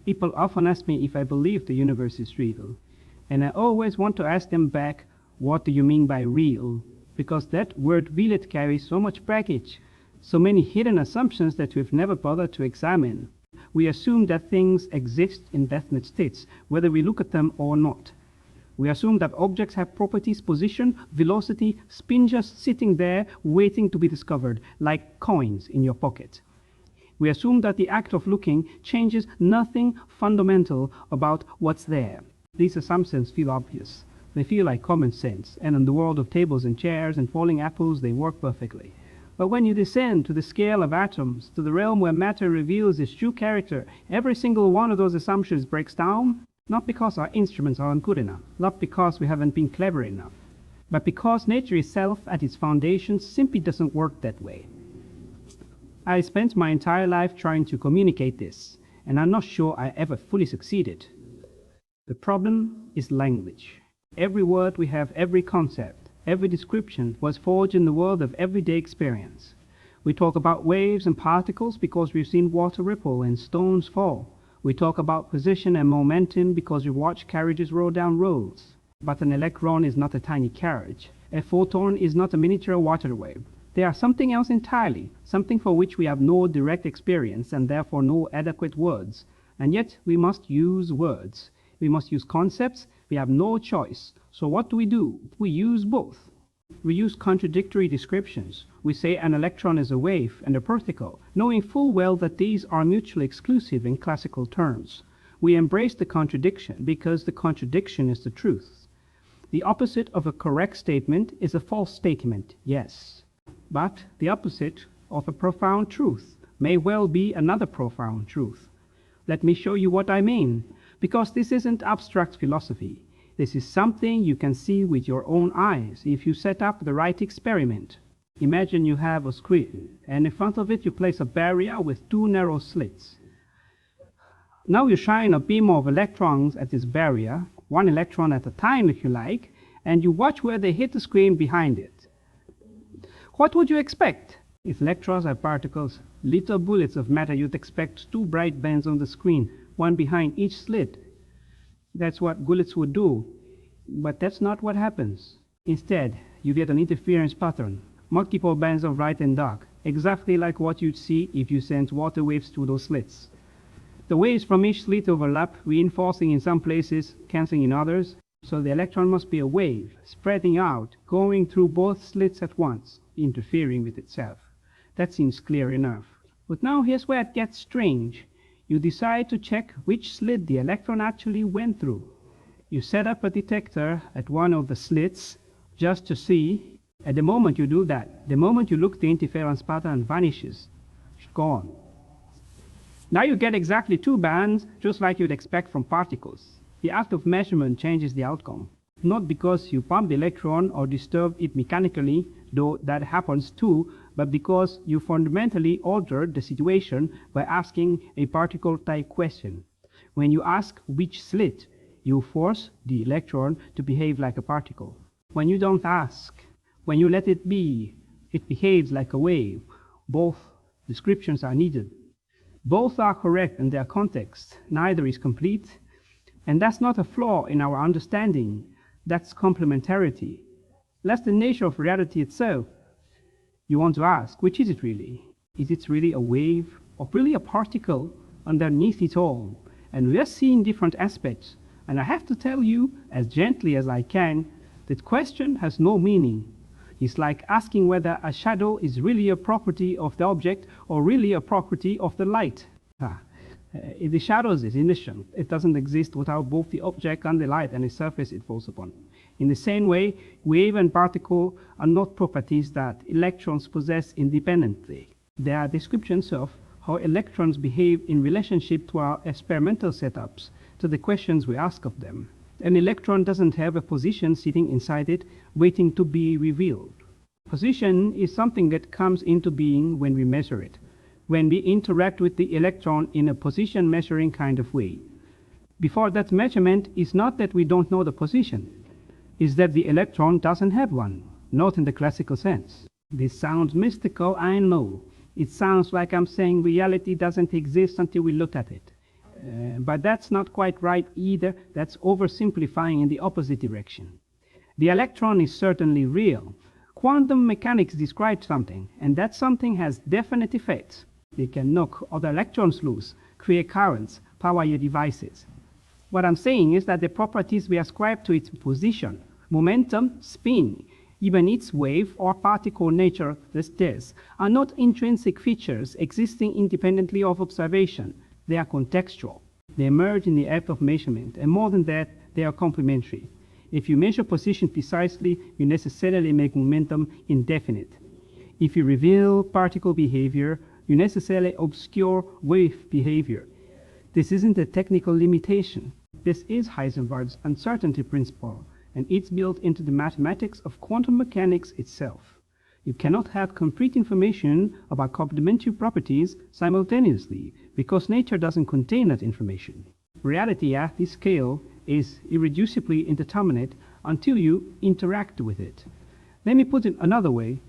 People often ask me if I believe the universe is real, and I always want to ask them back, what do you mean by real? Because that word real carries so much baggage, so many hidden assumptions that we've never bothered to examine. We assume that things exist in definite states, whether we look at them or not. We assume that objects have properties, position, velocity, spin, just sitting there waiting to be discovered, like coins in your pocket. We assume that the act of looking changes nothing fundamental about what's there. These assumptions feel obvious. They feel like common sense, and in the world of tables and chairs and falling apples, they work perfectly. But when you descend to the scale of atoms, to the realm where matter reveals its true character, every single one of those assumptions breaks down, not because our instruments aren't good enough, not because we haven't been clever enough, but because nature itself at its foundation simply doesn't work that way. I spent my entire life trying to communicate this, and I'm not sure I ever fully succeeded. The problem is language. Every word we have, every concept, every description was forged in the world of everyday experience. We talk about waves and particles because we've seen water ripple and stones fall. We talk about position and momentum because we watch carriages roll down roads. But an electron is not a tiny carriage. A photon is not a miniature water wave. They are something else entirely, something for which we have no direct experience and therefore no adequate words. And yet we must use words. We must use concepts. We have no choice. So what do? We use both. We use contradictory descriptions. We say an electron is a wave and a particle, knowing full well that these are mutually exclusive in classical terms. We embrace the contradiction because the contradiction is the truth. The opposite of a correct statement is a false statement, yes. But the opposite of a profound truth may well be another profound truth. Let me show you what I mean, because this isn't abstract philosophy. This is something you can see with your own eyes if you set up the right experiment. Imagine you have a screen, and in front of it you place a barrier with two narrow slits. Now you shine a beam of electrons at this barrier, one electron at a time if you like, and you watch where they hit the screen behind it. What would you expect? If electrons are particles, little bullets of matter, you'd expect two bright bands on the screen, one behind each slit. That's what bullets would do. But that's not what happens. Instead, you get an interference pattern, multiple bands of bright and dark, exactly like what you'd see if you sent water waves through those slits. The waves from each slit overlap, reinforcing in some places, cancelling in others, so the electron must be a wave, spreading out, going through both slits at once, interfering with itself. That seems clear enough. But now here's where it gets strange. You decide to check which slit the electron actually went through. You set up a detector at one of the slits just to see. At the moment you do that, the moment you look, the interference pattern vanishes. It's gone. Now you get exactly two bands, just like you'd expect from particles. The act of measurement changes the outcome. Not because you pump the electron or disturb it mechanically, though that happens too, but because you fundamentally altered the situation by asking a particle-type question. When you ask which slit, you force the electron to behave like a particle. When you don't ask, when you let it be, it behaves like a wave. Both descriptions are needed. Both are correct in their context. Neither is complete. And that's not a flaw in our understanding. That's complementarity. That's the nature of reality itself. You want to ask, which is it really? Is it really a wave or really a particle underneath it all? And we are seeing different aspects. And I have to tell you, as gently as I can, that question has no meaning. It's like asking whether a shadow is really a property of the object or really a property of the light. The shadow is illusion. It doesn't exist without both the object and the light and the surface it falls upon. In the same way, wave and particle are not properties that electrons possess independently. They are descriptions of how electrons behave in relationship to our experimental setups, to the questions we ask of them. An electron doesn't have a position sitting inside it, waiting to be revealed. Position is something that comes into being when we measure it, when we interact with the electron in a position measuring kind of way. Before that measurement is not that we don't know the position, is that the electron doesn't have one, not in the classical sense. This sounds mystical, I know. It sounds like I'm saying reality doesn't exist until we look at it. But that's not quite right either. That's oversimplifying in the opposite direction. The electron is certainly real. Quantum mechanics describes something, and that something has definite effects. It can knock other electrons loose, create currents, power your devices. What I'm saying is that the properties we ascribe to its position, momentum, spin, even its wave or particle nature, this, are not intrinsic features existing independently of observation. They are contextual. They emerge in the act of measurement, and more than that, they are complementary. If you measure position precisely, you necessarily make momentum indefinite. If you reveal particle behavior, you necessarily obscure wave behavior. This isn't a technical limitation. This is Heisenberg's uncertainty principle, and it's built into the mathematics of quantum mechanics itself. You cannot have complete information about complementary properties simultaneously, because nature doesn't contain that information. Reality at this scale is irreducibly indeterminate until you interact with it. Let me put it another way.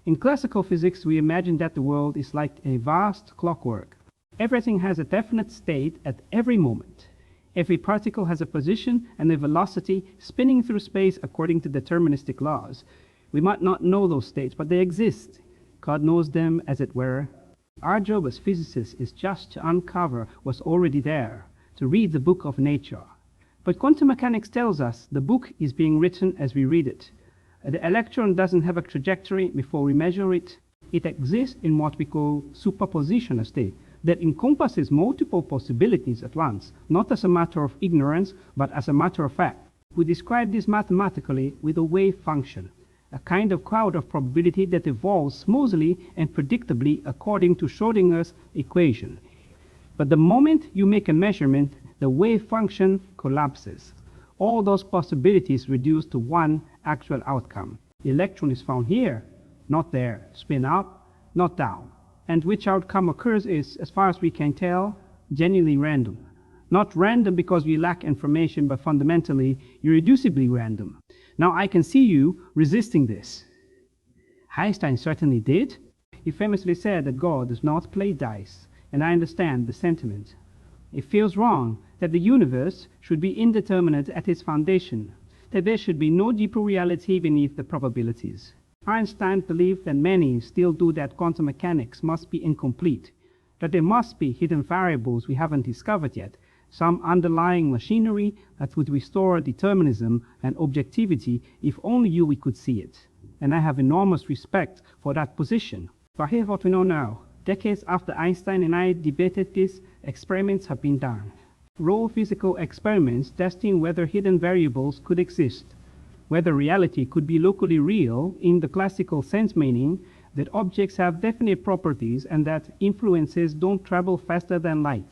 In classical physics, we imagine that the world is like a vast clockwork. Everything has a definite state at every moment. Every particle has a position and a velocity spinning through space according to deterministic laws. We might not know those states, but they exist. God knows them, as it were. Our job as physicists is just to uncover what's already there, to read the book of nature. But quantum mechanics tells us the book is being written as we read it. The electron doesn't have a trajectory before we measure it. It exists in what we call superposition, a state that encompasses multiple possibilities at once, not as a matter of ignorance, but as a matter of fact. We describe this mathematically with a wave function, a kind of cloud of probability that evolves smoothly and predictably according to Schrödinger's equation. But the moment you make a measurement, the wave function collapses. All those possibilities reduce to one actual outcome. The electron is found here, not there. Spin up, not down. And which outcome occurs is, as far as we can tell, genuinely random. Not random because we lack information, but fundamentally, irreducibly random. Now I can see you resisting this. Einstein certainly did. He famously said that God does not play dice, and I understand the sentiment. It feels wrong that the universe should be indeterminate at its foundation, that there should be no deeper reality beneath the probabilities. Einstein believed, and many still do, that quantum mechanics must be incomplete, that there must be hidden variables we haven't discovered yet, some underlying machinery that would restore determinism and objectivity if only we could see it. And I have enormous respect for that position. But here's what we know now. Decades after Einstein and I debated this, experiments have been done. Raw physical experiments testing whether hidden variables could exist, whether reality could be locally real in the classical sense, meaning that objects have definite properties and that influences don't travel faster than light.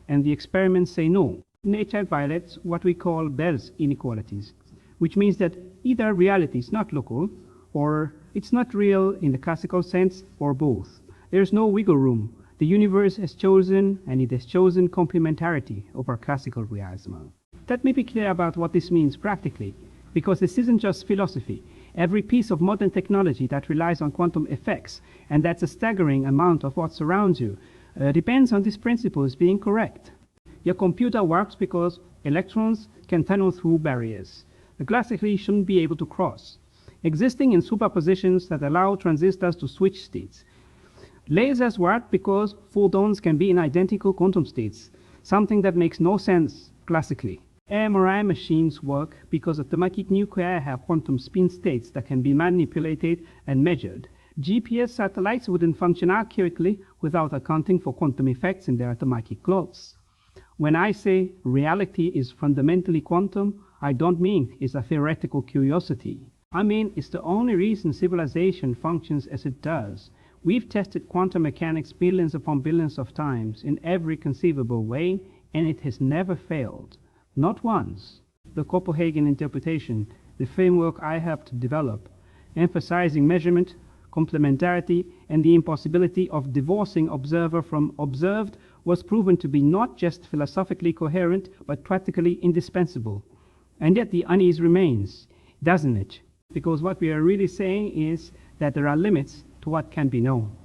And the experiments say no. Nature violates what we call Bell's inequalities, which means that either reality is not local, or it's not real in the classical sense, or both. There's no wiggle room. The universe has chosen, and it has chosen complementarity over classical realism. Let me be clear about what this means practically, because this isn't just philosophy. Every piece of modern technology that relies on quantum effects, and that's a staggering amount of what surrounds you, depends on these principles being correct. Your computer works because electrons can tunnel through barriers that classically shouldn't be able to cross, existing in superpositions that allow transistors to switch states. Lasers work because photons can be in identical quantum states, something that makes no sense classically. MRI machines work because atomic nuclei have quantum spin states that can be manipulated and measured. GPS satellites wouldn't function accurately without accounting for quantum effects in their atomic clocks. When I say reality is fundamentally quantum, I don't mean it's a theoretical curiosity. I mean it's the only reason civilization functions as it does. We've tested quantum mechanics billions upon billions of times in every conceivable way, and it has never failed. Not once. The Copenhagen interpretation, the framework I helped develop, emphasizing measurement, complementarity, and the impossibility of divorcing observer from observed, was proven to be not just philosophically coherent, but practically indispensable. And yet the unease remains, doesn't it? Because what we are really saying is that there are limits to what can be known.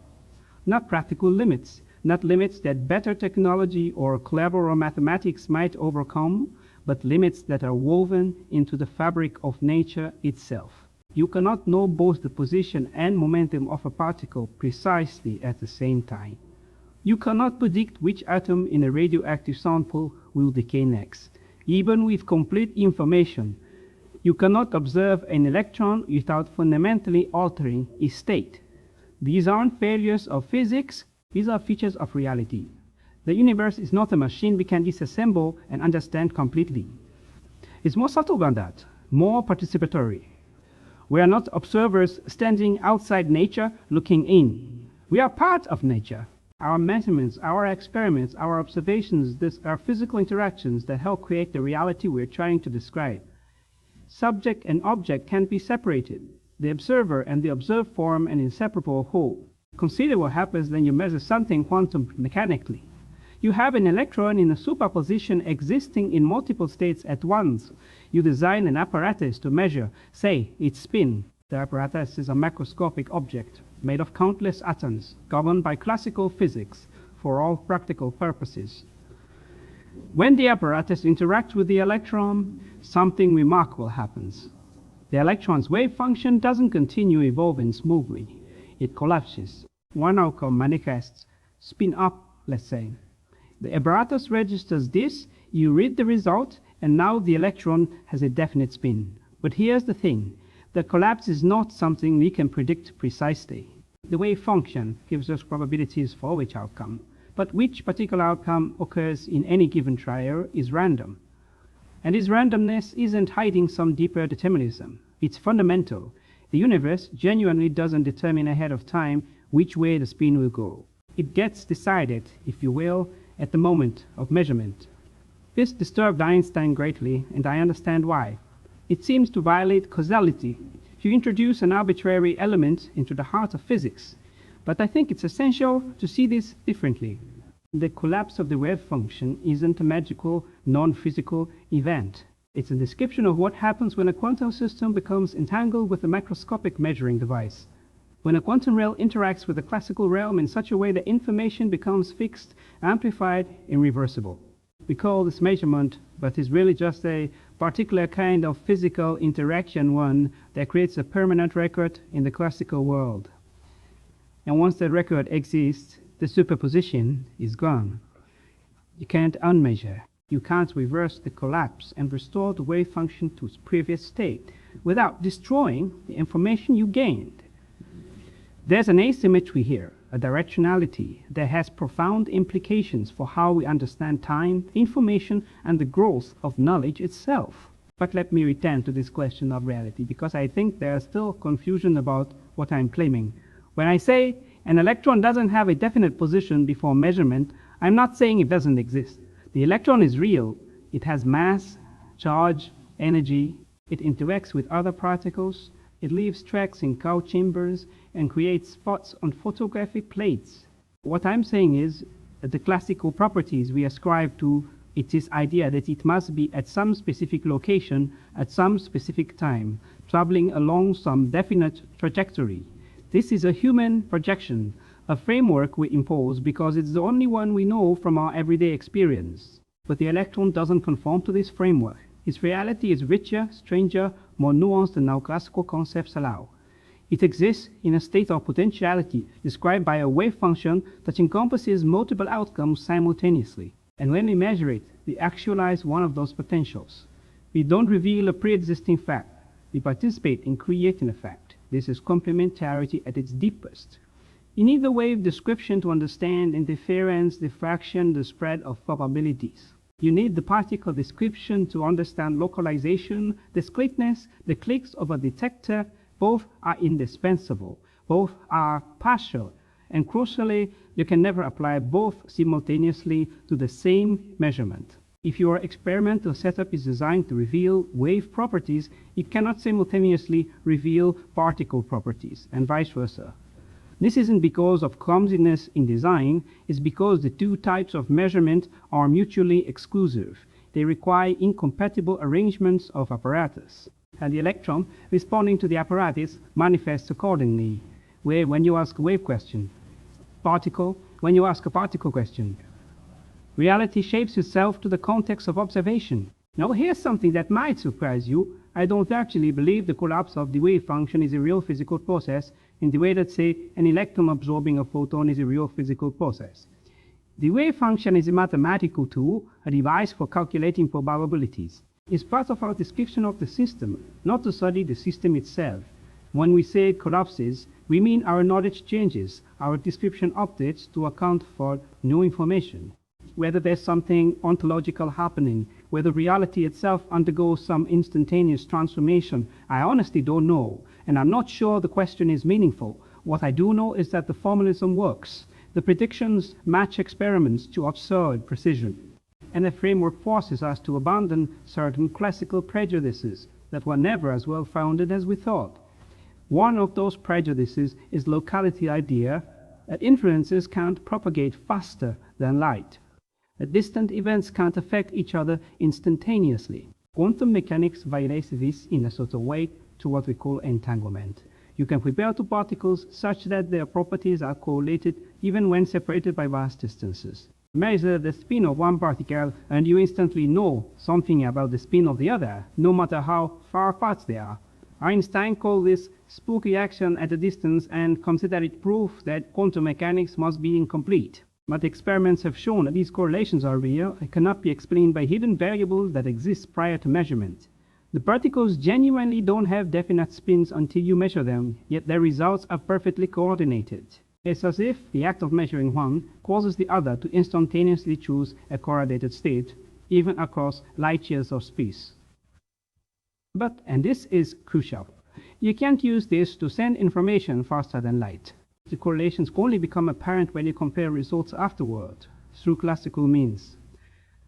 Not practical limits, not limits that better technology or cleverer mathematics might overcome, but limits that are woven into the fabric of nature itself. You cannot know both the position and momentum of a particle precisely at the same time. You cannot predict which atom in a radioactive sample will decay next. Even with complete information, you cannot observe an electron without fundamentally altering its state. These aren't failures of physics, these are features of reality. The universe is not a machine we can disassemble and understand completely. It's more subtle than that, more participatory. We are not observers standing outside nature looking in. We are part of nature. Our measurements, our experiments, our observations, these are physical interactions that help create the reality we're trying to describe. Subject and object can't be separated. The observer and the observed form an inseparable whole. Consider what happens when you measure something quantum mechanically. You have an electron in a superposition existing in multiple states at once. You design an apparatus to measure, say, its spin. The apparatus is a macroscopic object made of countless atoms, governed by classical physics for all practical purposes. When the apparatus interacts with the electron, something remarkable happens. The electron's wave function doesn't continue evolving smoothly. It collapses. One outcome manifests spin up, let's say. The apparatus registers this, you read the result, and now the electron has a definite spin. But here's the thing. The collapse is not something we can predict precisely. The wave function gives us probabilities for which outcome, but which particular outcome occurs in any given trial is random. And this randomness isn't hiding some deeper determinism. It's fundamental. The universe genuinely doesn't determine ahead of time which way the spin will go. It gets decided, if you will, at the moment of measurement. This disturbed Einstein greatly, and I understand why. It seems to violate causality. You introduce an arbitrary element into the heart of physics. But I think it's essential to see this differently. The collapse of the wave function isn't a magical, non-physical event. It's a description of what happens when a quantum system becomes entangled with a macroscopic measuring device. When a quantum realm interacts with the classical realm in such a way that information becomes fixed, amplified, irreversible. We call this measurement, but it's really just a particular kind of physical interaction, one that creates a permanent record in the classical world. And once that record exists, the superposition is gone. You can't unmeasure. You can't reverse the collapse and restore the wave function to its previous state without destroying the information you gained. There's an asymmetry here, a directionality that has profound implications for how we understand time, information, and the growth of knowledge itself. But let me return to this question of reality, because I think there's still confusion about what I'm claiming. When I say an electron doesn't have a definite position before measurement, I'm not saying it doesn't exist. The electron is real. It has mass, charge, energy. It interacts with other particles. It leaves tracks in cold chambers and creates spots on photographic plates. What I'm saying is that the classical properties we ascribe to it, this idea that it must be at some specific location at some specific time, traveling along some definite trajectory. This is a human projection, a framework we impose because it's the only one we know from our everyday experience. But the electron doesn't conform to this framework. Its reality is richer, stranger, more nuanced than our classical concepts allow. It exists in a state of potentiality described by a wave function that encompasses multiple outcomes simultaneously. And when we measure it, we actualize one of those potentials. We don't reveal a pre-existing fact. We participate in creating a fact. This is complementarity at its deepest. You need the wave description to understand interference, diffraction, the spread of probabilities. You need the particle description to understand localization, discreteness, the clicks of a detector. Both are indispensable. Both are partial. And crucially, you can never apply both simultaneously to the same measurement. If your experimental setup is designed to reveal wave properties, it cannot simultaneously reveal particle properties, and vice versa. This isn't because of clumsiness in design, it's because the two types of measurement are mutually exclusive. They require incompatible arrangements of apparatus. And the electron responding to the apparatus manifests accordingly, where when you ask a wave question, particle when you ask a particle question. Reality shapes itself to the context of observation. Now here's something that might surprise you. I don't actually believe the collapse of the wave function is a real physical process in the way that, say, an electron absorbing a photon is a real physical process. The wave function is a mathematical tool, a device for calculating probabilities. It's part of our description of the system, not to study the system itself. When we say it collapses, we mean our knowledge changes, our description updates to account for new information. Whether there's something ontological happening, whether reality itself undergoes some instantaneous transformation, I honestly don't know, and I'm not sure the question is meaningful. What I do know is that the formalism works. The predictions match experiments to absurd precision, and the framework forces us to abandon certain classical prejudices that were never as well founded as we thought. One of those prejudices is the locality idea that influences can't propagate faster than light, that distant events can't affect each other instantaneously. Quantum mechanics violates this in a sort of way to what we call entanglement. You can prepare two particles such that their properties are correlated even when separated by vast distances. Measure the spin of one particle and you instantly know something about the spin of the other, no matter how far apart they are. Einstein called this spooky action at a distance and considered it proof that quantum mechanics must be incomplete. But experiments have shown that these correlations are real and cannot be explained by hidden variables that exist prior to measurement. The particles genuinely don't have definite spins until you measure them, yet their results are perfectly coordinated. It's as if the act of measuring one causes the other to instantaneously choose a correlated state, even across light years of space. But, and this is crucial, you can't use this to send information faster than light. The correlations only become apparent when you compare results afterward, through classical means.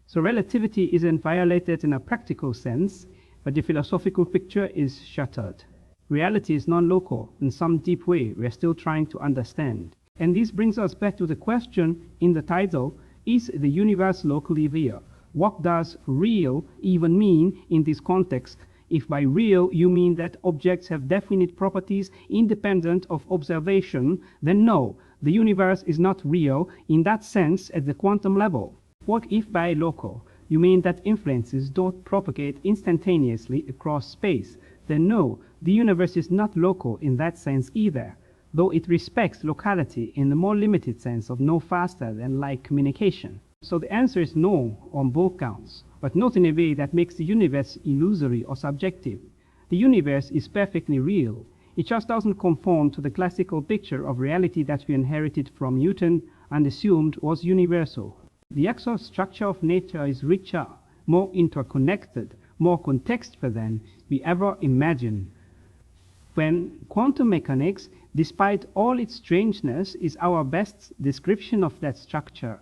So relativity isn't violated in a practical sense, but the philosophical picture is shattered. Reality is non-local. In some deep way, we are still trying to understand. And this brings us back to the question in the title, is the universe locally real? What does real even mean in this context? If by real you mean that objects have definite properties independent of observation, then no, the universe is not real in that sense at the quantum level. What if by local you mean that influences don't propagate instantaneously across space? Then no, the universe is not local in that sense either, though it respects locality in the more limited sense of no faster than light communication. So the answer is no on both counts, but not in a way that makes the universe illusory or subjective. The universe is perfectly real. It just doesn't conform to the classical picture of reality that we inherited from Newton and assumed was universal. The actual structure of nature is richer, more interconnected, more contextual than we ever imagined. When quantum mechanics, despite all its strangeness, is our best description of that structure.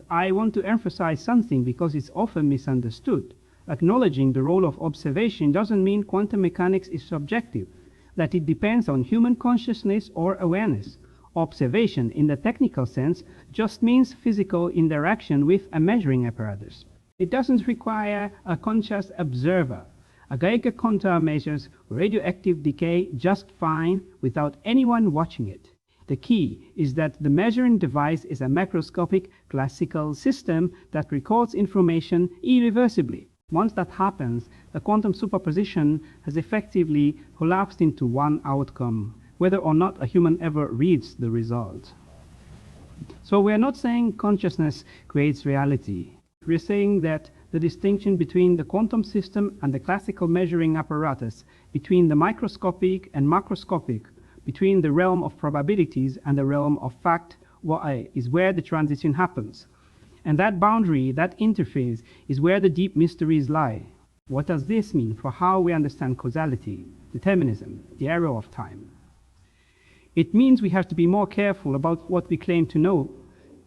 I want to emphasize something because it's often misunderstood. Acknowledging the role of observation doesn't mean quantum mechanics is subjective, that it depends on human consciousness or awareness. Observation, in the technical sense, just means physical interaction with a measuring apparatus. It doesn't require a conscious observer. A Geiger counter measures radioactive decay just fine without anyone watching it. The key is that the measuring device is a macroscopic classical system that records information irreversibly. Once that happens, the quantum superposition has effectively collapsed into one outcome, whether or not a human ever reads the result. So we are not saying consciousness creates reality. We are saying that the distinction between the quantum system and the classical measuring apparatus, between the microscopic and macroscopic, between the realm of probabilities and the realm of fact, is where the transition happens. And that boundary, that interface, is where the deep mysteries lie. What does this mean for how we understand causality, determinism, the arrow of time? It means we have to be more careful about what we claim to know.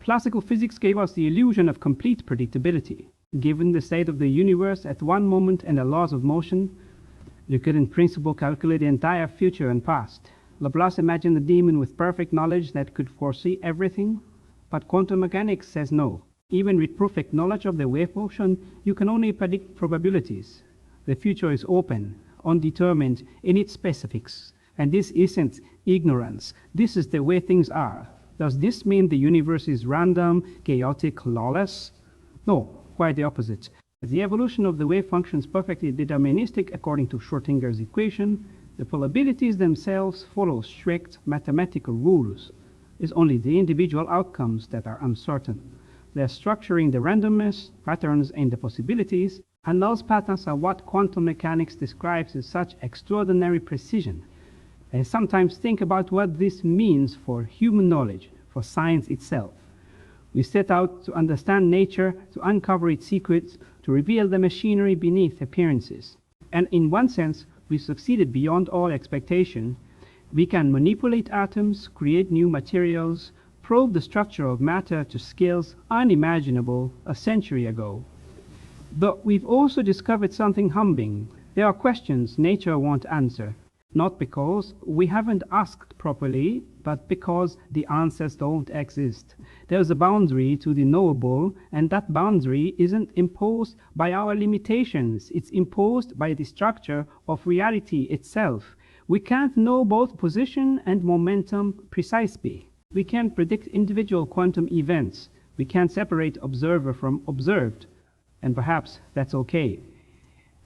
Classical physics gave us the illusion of complete predictability. Given the state of the universe at one moment and the laws of motion, you could in principle calculate the entire future and past. Laplace imagined a demon with perfect knowledge that could foresee everything, but quantum mechanics says no. Even with perfect knowledge of the wave motion, you can only predict probabilities. The future is open, undetermined in its specifics, and this isn't ignorance. This is the way things are. Does this mean the universe is random, chaotic, lawless? No, quite the opposite. The evolution of the wave function is perfectly deterministic according to Schrödinger's equation. The probabilities themselves follow strict mathematical rules. It's only the individual outcomes that are uncertain. They're structuring the randomness, patterns, and the possibilities, and those patterns are what quantum mechanics describes as such extraordinary precision. And sometimes think about what this means for human knowledge, for science itself. We set out to understand nature, to uncover its secrets, to reveal the machinery beneath appearances. And in one sense, we succeeded beyond all expectation. We can manipulate atoms, create new materials, probe the structure of matter to scales unimaginable a century ago. But we've also discovered something humbling. There are questions nature won't answer, not because we haven't asked properly, but because the answers don't exist. There's a boundary to the knowable, and that boundary isn't imposed by our limitations. It's imposed by the structure of reality itself. We can't know both position and momentum precisely. We can't predict individual quantum events. We can't separate observer from observed. And perhaps that's okay.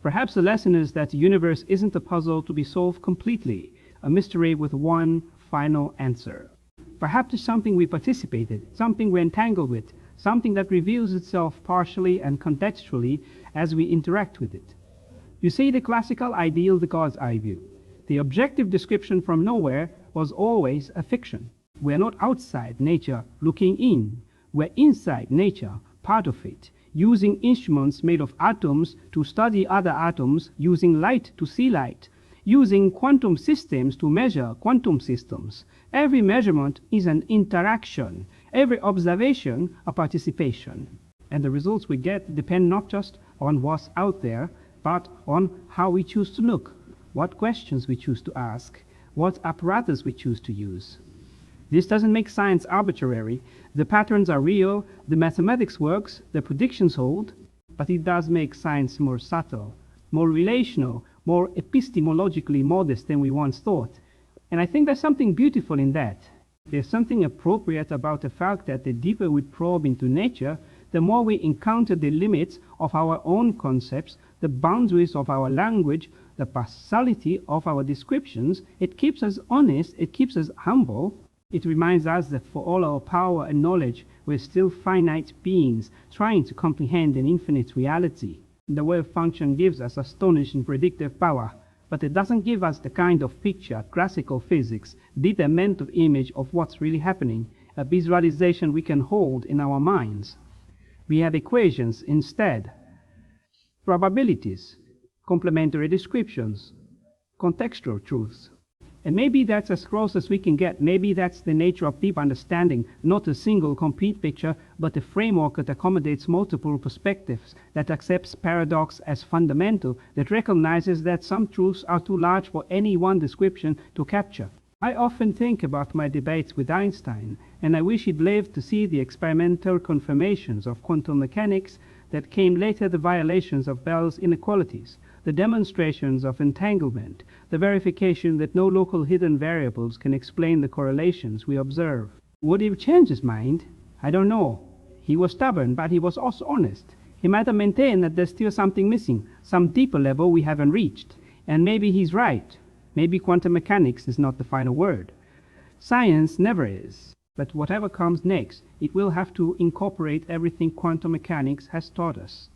Perhaps the lesson is that the universe isn't a puzzle to be solved completely, a mystery with one final answer. Perhaps it's something we participated, something we entangled with, something that reveals itself partially and contextually as we interact with it. You see the classical ideal, the God's eye view. The objective description from nowhere was always a fiction. We're not outside nature looking in. We're inside nature, part of it, using instruments made of atoms to study other atoms, using light to see light, using quantum systems to measure quantum systems. Every measurement is an interaction, every observation a participation. And the results we get depend not just on what's out there, but on how we choose to look, what questions we choose to ask, what apparatus we choose to use. This doesn't make science arbitrary. The patterns are real, the mathematics works, the predictions hold, but it does make science more subtle, more relational, more epistemologically modest than we once thought. And I think there's something beautiful in that. There's something appropriate about the fact that the deeper we probe into nature, the more we encounter the limits of our own concepts, the boundaries of our language, the partiality of our descriptions. It keeps us honest, it keeps us humble. It reminds us that for all our power and knowledge, we're still finite beings trying to comprehend an infinite reality. The wave function gives us astonishing predictive power, but it doesn't give us the kind of picture classical physics did a mental image of what's really happening, a visualization we can hold in our minds. We have equations instead, probabilities, complementary descriptions, contextual truths. And maybe that's as close as we can get. Maybe that's the nature of deep understanding, not a single complete picture, but a framework that accommodates multiple perspectives, that accepts paradox as fundamental, that recognizes that some truths are too large for any one description to capture. I often think about my debates with Einstein, and I wish he'd lived to see the experimental confirmations of quantum mechanics that came later, the violations of Bell's inequalities, the demonstrations of entanglement, the verification that no local hidden variables can explain the correlations we observe. Would he change his mind? I don't know. He was stubborn, but he was also honest. He might have maintained that there's still something missing, some deeper level we haven't reached. And maybe he's right. Maybe quantum mechanics is not the final word. Science never is. But whatever comes next, it will have to incorporate everything quantum mechanics has taught us.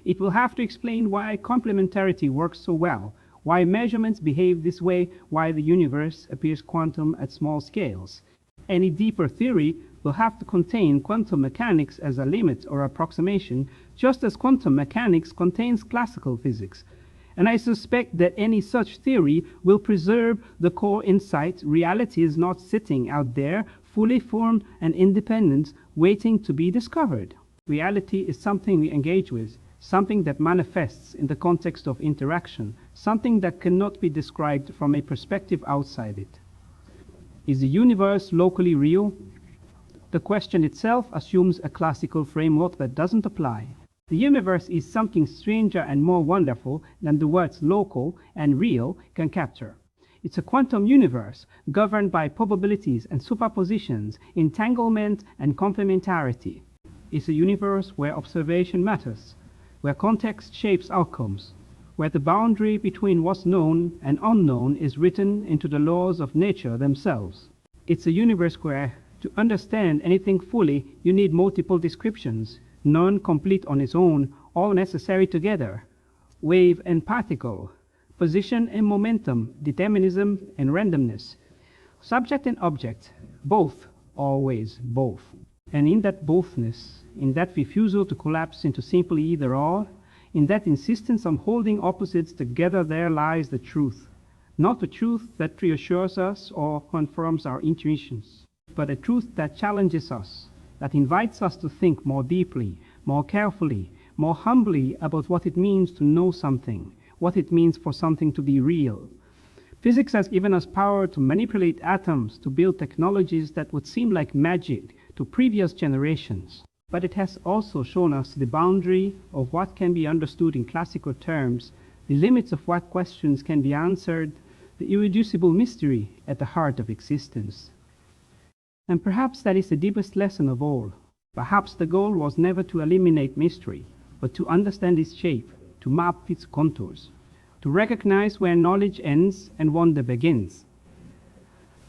It will have to explain why complementarity works so well, why measurements behave this way, why the universe appears quantum at small scales. Any deeper theory will have to contain quantum mechanics as a limit or approximation, just as quantum mechanics contains classical physics. And I suspect that any such theory will preserve the core insight: reality is not sitting out there, fully formed and independent, waiting to be discovered. Reality is something we engage with, something that manifests in the context of interaction, something that cannot be described from a perspective outside it. Is the universe locally real? The question itself assumes a classical framework that doesn't apply. The universe is something stranger and more wonderful than the words local and real can capture. It's a quantum universe governed by probabilities and superpositions, entanglement and complementarity. It's a universe where observation matters, where context shapes outcomes, where the boundary between what's known and unknown is written into the laws of nature themselves. It's a universe where, to understand anything fully, you need multiple descriptions, none complete on its own, all necessary together. Wave and particle, position and momentum, determinism and randomness. Subject and object, both, always both. And in that bothness, in that refusal to collapse into simply either or, in that insistence on holding opposites together, there lies the truth. Not the truth that reassures us or confirms our intuitions, but a truth that challenges us, that invites us to think more deeply, more carefully, more humbly about what it means to know something, what it means for something to be real. Physics has given us power to manipulate atoms, to build technologies that would seem like magic to previous generations. But it has also shown us the boundary of what can be understood in classical terms, the limits of what questions can be answered, the irreducible mystery at the heart of existence. And perhaps that is the deepest lesson of all. Perhaps the goal was never to eliminate mystery, but to understand its shape, to map its contours, to recognize where knowledge ends and wonder begins.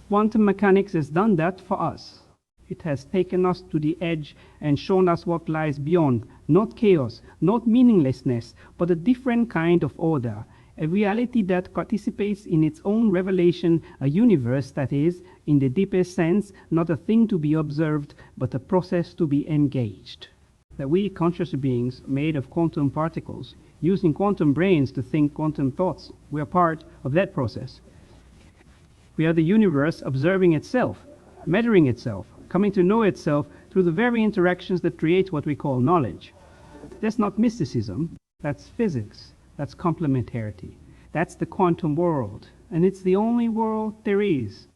Quantum mechanics has done that for us. It has taken us to the edge and shown us what lies beyond, not chaos, not meaninglessness, but a different kind of order, a reality that participates in its own revelation, a universe that is, in the deepest sense, not a thing to be observed, but a process to be engaged. That we, conscious beings made of quantum particles, using quantum brains to think quantum thoughts, we are part of that process. We are the universe observing itself, measuring itself, coming to know itself through the very interactions that create what we call knowledge. That's not mysticism, that's physics, that's complementarity. That's the quantum world, and it's the only world there is.